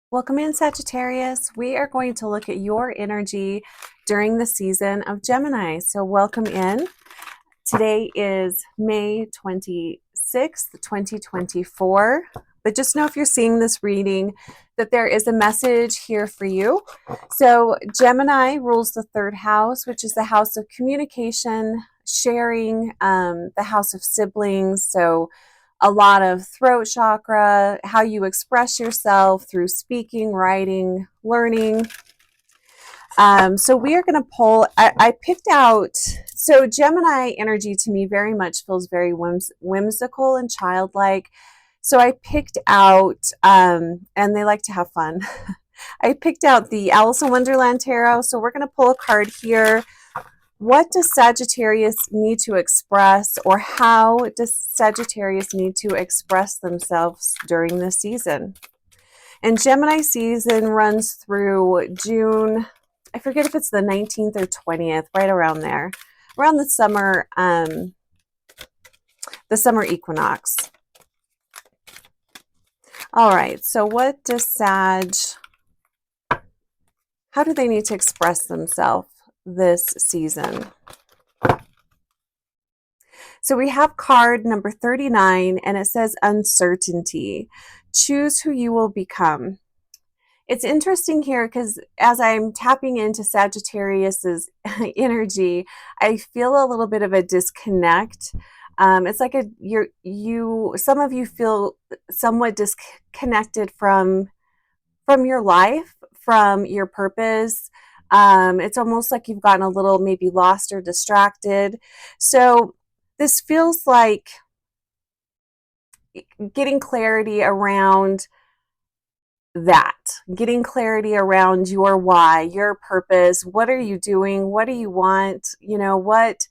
Welcome in, Sagittarius. We are going to look at your energy during the season of Gemini. So welcome in. Today is May 26th, 2024. But just know if you're seeing this reading that there is a message here for you. So Gemini rules the third house, which is the house of communication, sharing, the house of siblings. So a lot of throat chakra, how you express yourself through speaking, writing, learning. So we are going to pull, I picked out, so Gemini energy to me very much feels very whimsical and childlike. So I picked out, and they like to have fun. I picked out the Alice in Wonderland Tarot. So we're going to pull a card here. What does Sagittarius need to express, or how does Sagittarius need to express themselves during this season? And Gemini season runs through June, I forget if it's the 19th or 20th, right around there, around the summer equinox. All right, so what does Sag, how do they need to express themselves this season? So we have card number 39, and it says uncertainty. Choose who you will become. It's interesting here because as I'm tapping into Sagittarius's energy, I feel a little bit of a disconnect. It's like some of you feel somewhat disconnected from your life, from your purpose. It's almost like you've gotten a little maybe lost or distracted. So this feels like getting clarity around that, getting clarity around your why, your purpose. What are you doing? What do you want? You know, what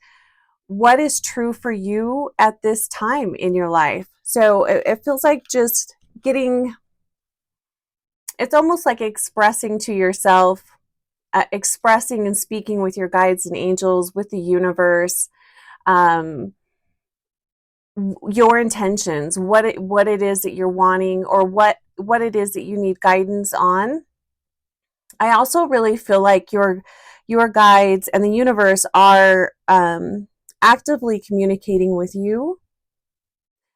is true for you at this time in your life? So it feels like just getting, it's almost like expressing to yourself, expressing and speaking with your guides and angels, with the universe, your intentions, what it is that you're wanting, or what it is that you need guidance on. I also really feel like your guides and the universe are actively communicating with you.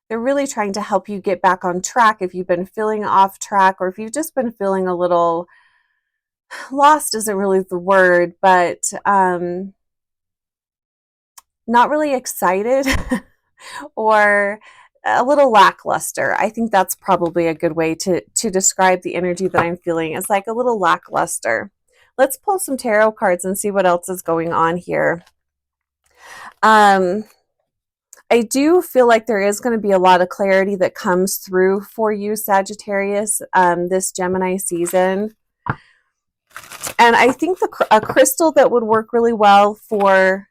They're really trying to help you get back on track if you've been feeling off track, or if you've just been feeling a little lost isn't really the word, but not really excited or a little lackluster. I think that's probably a good way to describe the energy that I'm feeling. It's like a little lackluster. Let's pull some tarot cards and see what else is going on here. I do feel like there is going to be a lot of clarity that comes through for you, Sagittarius, this Gemini season. And I think a crystal that would work really well for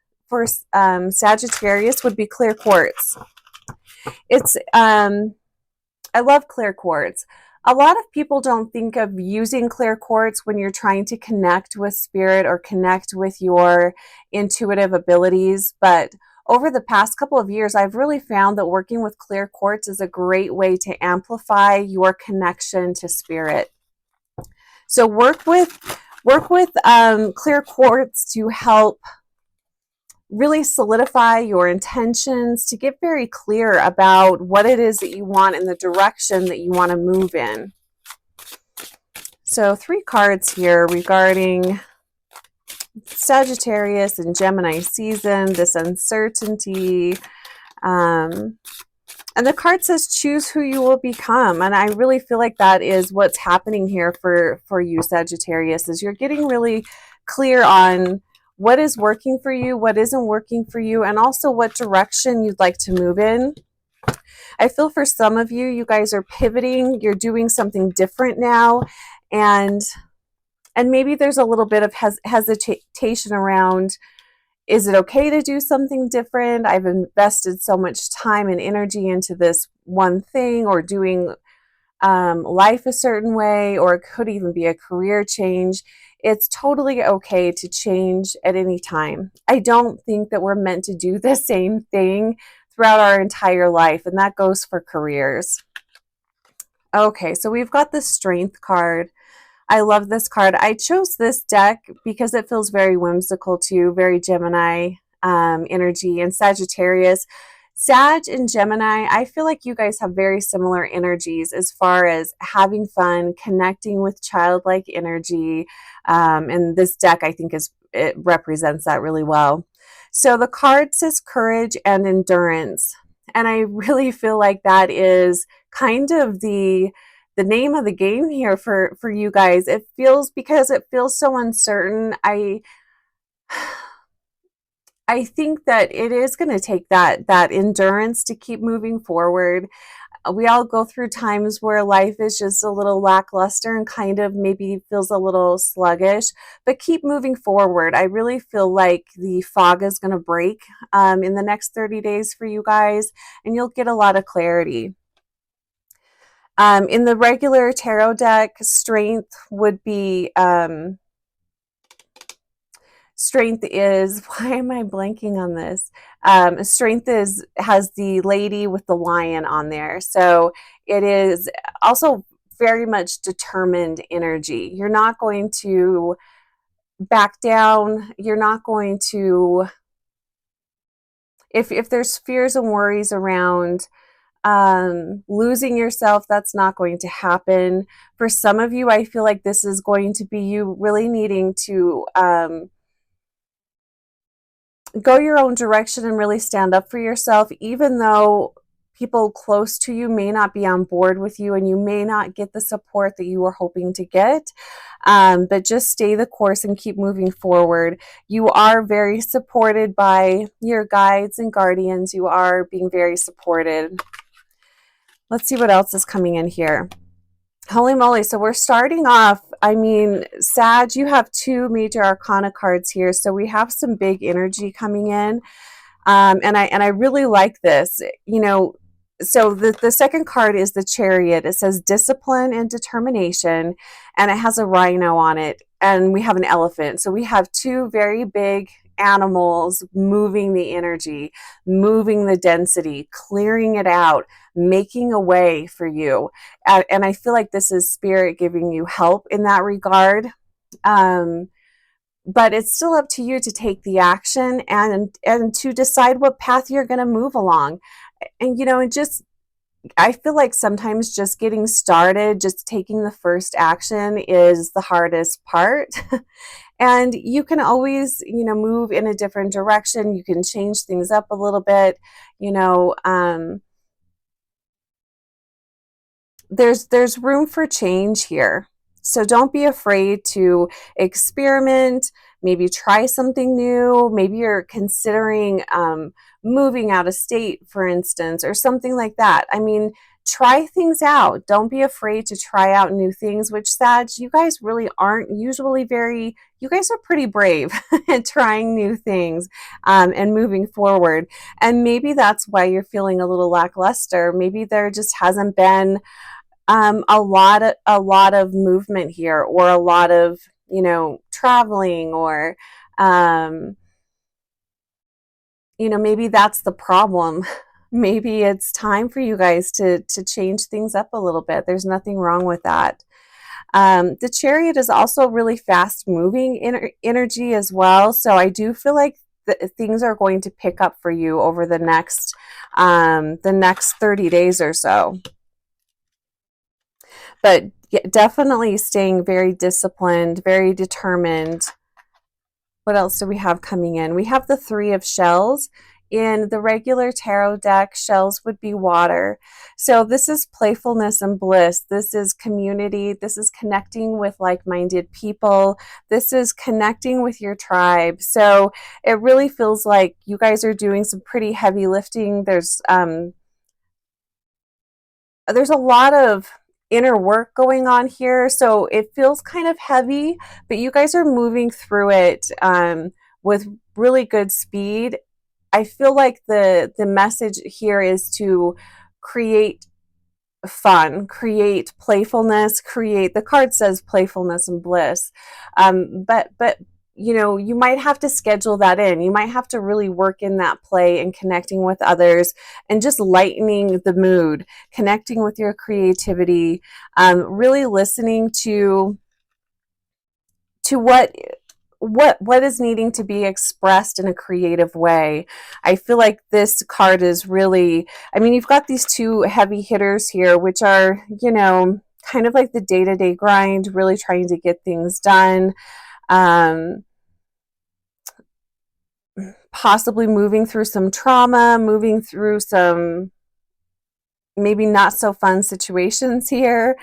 Sagittarius would be clear quartz. It's I love clear quartz. A lot of people don't think of using clear quartz when you're trying to connect with spirit or connect with your intuitive abilities, but over the past couple of years, I've really found that working with clear quartz is a great way to amplify your connection to spirit. So work with clear quartz to help really solidify your intentions, to get very clear about what it is that you want and the direction that you want to move in. So 3 cards here regarding Sagittarius and Gemini season, this uncertainty. And the card says choose who you will become. And I really feel like that is what's happening here for you, Sagittarius, is you're getting really clear on what is working for you, what isn't working for you, and also what direction you'd like to move in. I feel for some of you, you guys are pivoting, you're doing something different now, and maybe there's a little bit of hesitation around, is it okay to do something different? I've invested so much time and energy into this one thing, or doing life a certain way, or it could even be a career change. It's totally okay to change at any time. I don't think that we're meant to do the same thing throughout our entire life, and that goes for careers. Okay, so we've got the Strength card. I love this card. I chose this deck because it feels very whimsical too, very Gemini energy, and Sagittarius. Sag and Gemini, I feel like you guys have very similar energies as far as having fun, connecting with childlike energy. And this deck, I think, it represents that really well. So the card says courage and endurance. And I really feel like that is kind of the name of the game here for you guys. It feels, because it feels so uncertain. I think that it is going to take that endurance to keep moving forward. We all go through times where life is just a little lackluster and kind of maybe feels a little sluggish, but keep moving forward. I really feel like the fog is going to break in the next 30 days for you guys, and you'll get a lot of clarity. In the regular tarot deck, strength would be, strength is, why am I blanking on this? Strength has the lady with the lion on there. So it is also very much determined energy. You're not going to back down. You're not going to, if there's fears and worries around losing yourself, that's not going to happen. For some of you, I feel like this is going to be you really needing to go your own direction and really stand up for yourself, even though people close to you may not be on board with you and you may not get the support that you were hoping to get. But just stay the course and keep moving forward. You are very supported by your guides and guardians. You are being very supported. Let's see what else is coming in here. Holy moly. So we're starting off, I mean, Sag, you have two major arcana cards here. So we have some big energy coming in. And I really like this, you know. So the second card is the Chariot. It says discipline and determination, and it has a rhino on it, and we have an elephant. So we have two very big animals moving the energy, moving the density, clearing it out, making a way for you. And I feel like this is spirit giving you help in that regard. But it's still up to you to take the action and to decide what path you're going to move along. And, you know, and just, I feel like sometimes just getting started, just taking the first action is the hardest part. And you can always, you know, move in a different direction. You can change things up a little bit, you know. There's room for change here. So don't be afraid to experiment, maybe try something new. Maybe you're considering moving out of state, for instance, or something like that. I mean, try things out. Don't be afraid to try out new things, which Sag, you guys really aren't usually very, you guys are pretty brave at trying new things and moving forward. And maybe that's why you're feeling a little lackluster. Maybe there just hasn't been a lot of movement here, or a lot of, you know, traveling, or you know, maybe that's the problem. Maybe it's time for you guys to change things up a little bit. There's nothing wrong with that. The Chariot is also really fast moving energy as well. So I do feel like things are going to pick up for you over the next 30 days or so. But definitely staying very disciplined, very determined. What else do we have coming in? We have the Three of Shells. In the regular tarot deck, shells would be water. So this is playfulness and bliss. This is community. This is connecting with like-minded people. This is connecting with your tribe. So it really feels like you guys are doing some pretty heavy lifting. There's a lot of inner work going on here, so it feels kind of heavy, but you guys are moving through it with really good speed. I feel like the message here is to create fun, create playfulness, create, the card says playfulness and bliss, but you know, you might have to schedule that in. You might have to really work in that play and connecting with others and just lightening the mood, connecting with your creativity, really listening to what is needing to be expressed in a creative way. I feel like this card is really, I mean, you've got these two heavy hitters here, which are, you know, kind of like the day-to-day grind, really trying to get things done. Possibly moving through some trauma, moving through some maybe not so fun situations here.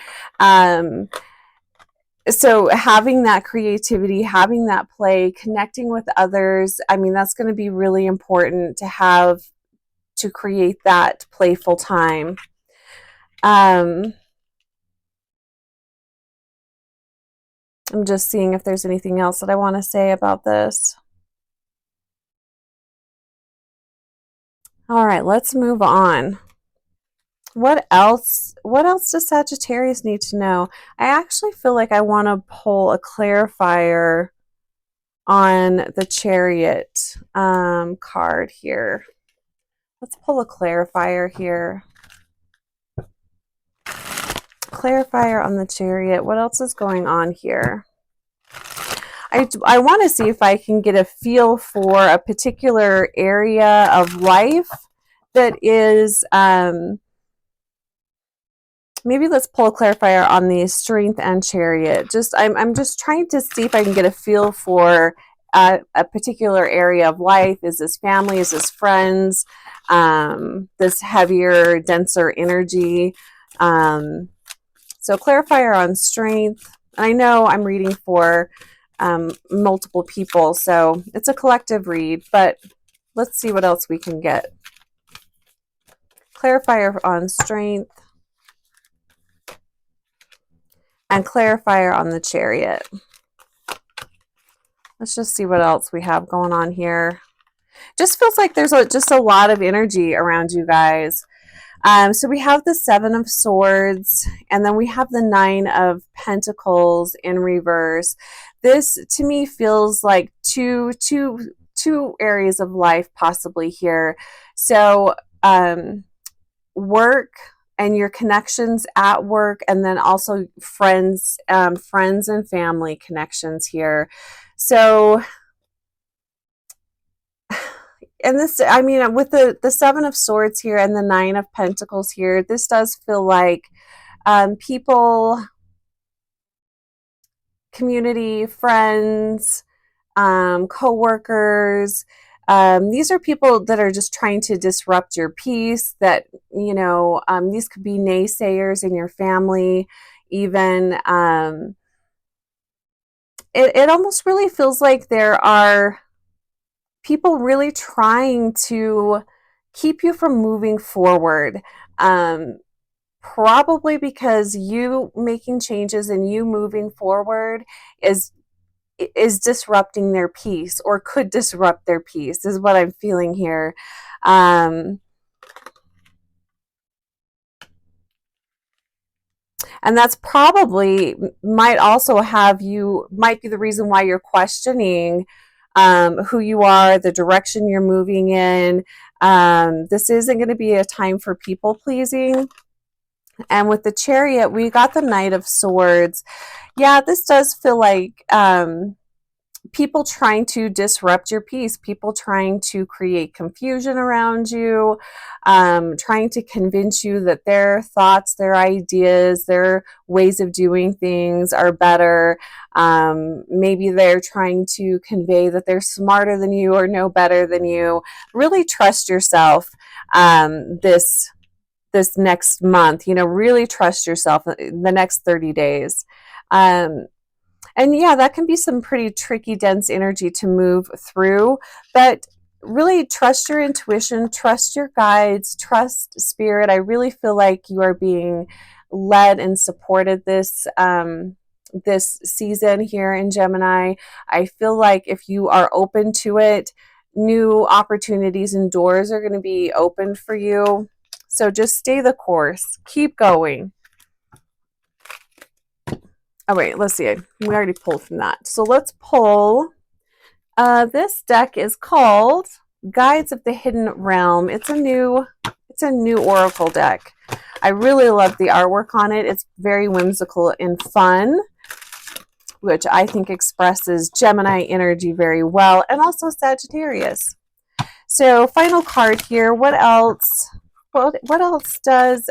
So having that creativity, having that play, connecting with others, I mean, that's going to be really important to have, to create that playful time. I'm just seeing if there's anything else that I want to say about this. All right, let's move on. What else does Sagittarius need to know? I actually feel like I want to pull a clarifier on the Chariot card here. Let's pull a clarifier here. Clarifier on the Chariot. What else is going on here? I want to see if I can get a feel for a particular area of life that is, maybe let's pull a clarifier on the Strength and Chariot. I'm just trying to see if I can get a feel for a particular area of life. Is this family? Is this friends? This heavier, denser energy. So clarifier on Strength. I know I'm reading for multiple people, so it's a collective read, but let's see what else we can get. Clarifier on Strength and clarifier on the Chariot. Let's just see what else we have going on here. Just feels like there's just a lot of energy around you guys. So we have the Seven of Swords, and then we have the Nine of Pentacles in reverse. This, to me, feels like two areas of life possibly here. So work and your connections at work, and then also friends and family connections here. So, and this, I mean, with the Seven of Swords here and the Nine of Pentacles here, this does feel like people, community, friends, co-workers. These are people that are just trying to disrupt your peace, that, you know, these could be naysayers in your family even. It almost really feels like there are people really trying to keep you from moving forward. Probably because you making changes and you moving forward is disrupting their peace, or could disrupt their peace, is what I'm feeling here. And that's probably might be the reason why you're questioning who you are, the direction you're moving in. This isn't going to be a time for people pleasing. And with the Chariot, we got the Knight of Swords. Yeah, this does feel like people trying to disrupt your peace, people trying to create confusion around you, trying to convince you that their thoughts, their ideas, their ways of doing things are better. Maybe they're trying to convey that they're smarter than you or know better than you. Really trust yourself this next month, you know, really trust yourself the next 30 days. And yeah, that can be some pretty tricky, dense energy to move through, but really trust your intuition, trust your guides, trust spirit. I really feel like you are being led and supported this season here in Gemini. I feel like if you are open to it, new opportunities and doors are going to be open for you. So just stay the course. Keep going. Oh, wait, let's see. We already pulled from that. So let's pull This deck is called Guides of the Hidden Realm. It's a new oracle deck. I really love the artwork on it. It's very whimsical and fun, which I think expresses Gemini energy very well, and also Sagittarius. So final card here. What else? What else does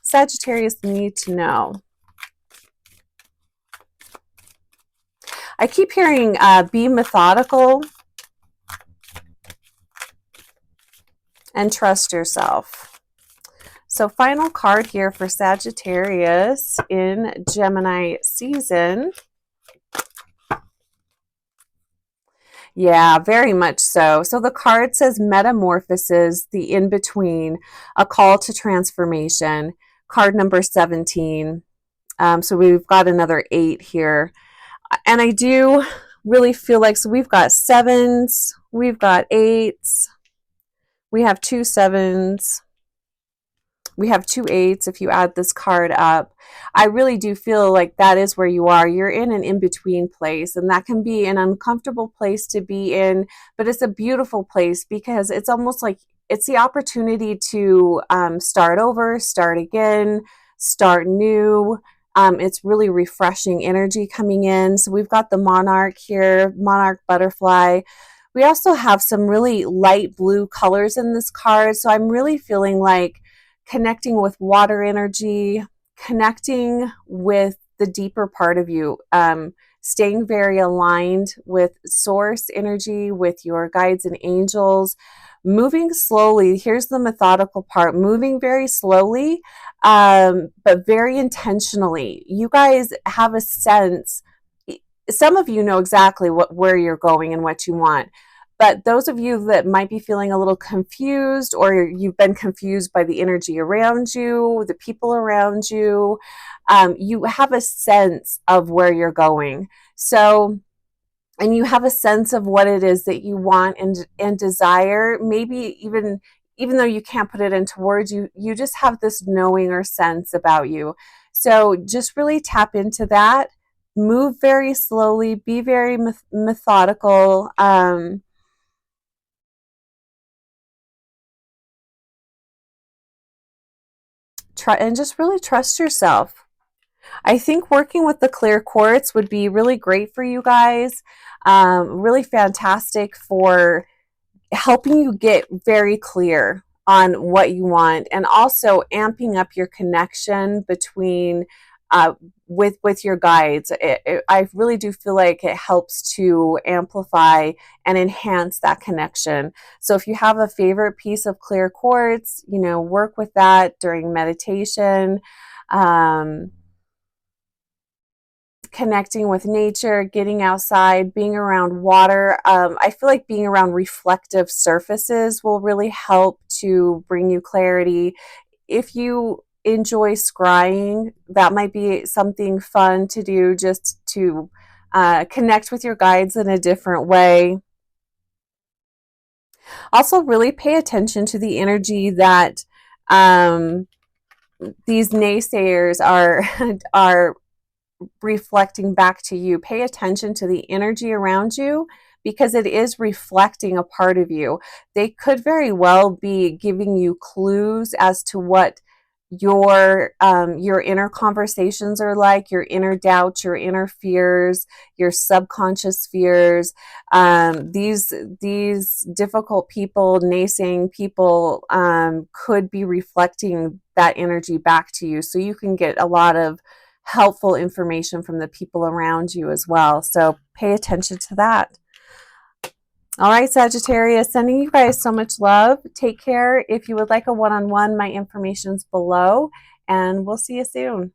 Sagittarius need to know? I keep hearing be methodical and trust yourself. So final card here for Sagittarius in Gemini season. Yeah, very much so. So the card says metamorphosis, the in-between, a call to transformation. Card number 17. So we've got another 8 here. And I do really feel like, so we've got 7s, we've got 8s, we have 2 7s, we have 2 8s if you add this card up. I really do feel like that is where you are. You're in an in-between place, and that can be an uncomfortable place to be in, but it's a beautiful place because it's almost like it's the opportunity to start over, start again, start new. It's really refreshing energy coming in. So we've got the monarch here, monarch butterfly. We also have some really light blue colors in this card. So I'm really feeling like connecting with water energy, connecting with the deeper part of you, staying very aligned with source energy, with your guides and angels, moving slowly. Here's the methodical part, moving very slowly, but very intentionally. You guys have a sense, some of you know exactly where you're going and what you want. But those of you that might be feeling a little confused, or you've been confused by the energy around you, the people around you, you have a sense of where you're going. So, and you have a sense of what it is that you want and desire. Maybe even though you can't put it into words, you just have this knowing or sense about you. So just really tap into that. Move very slowly. Be very methodical. And just really trust yourself. I think working with the clear quartz would be really great for you guys. Really fantastic for helping you get very clear on what you want, and also amping up your connection between with your guides. I really do feel like it helps to amplify and enhance that connection. So if you have a favorite piece of clear quartz, work with that during meditation. Connecting with nature, getting outside, being around water. I feel like being around reflective surfaces will really help to bring you clarity. If you enjoy scrying, that might be something fun to do, just to connect with your guides in a different way. Also, really pay attention to the energy that these naysayers are reflecting back to you. Pay attention to the energy around you, because it is reflecting a part of you. They could very well be giving you clues as to what your inner conversations are like, your inner doubts, your inner fears, your subconscious fears. These difficult people, naysaying people, could be reflecting that energy back to you, so you can get a lot of helpful information from the people around you as well. So pay attention to that. All right, Sagittarius, sending you guys so much love. Take care. If you would like a one-on-one, my information's below, and we'll see you soon.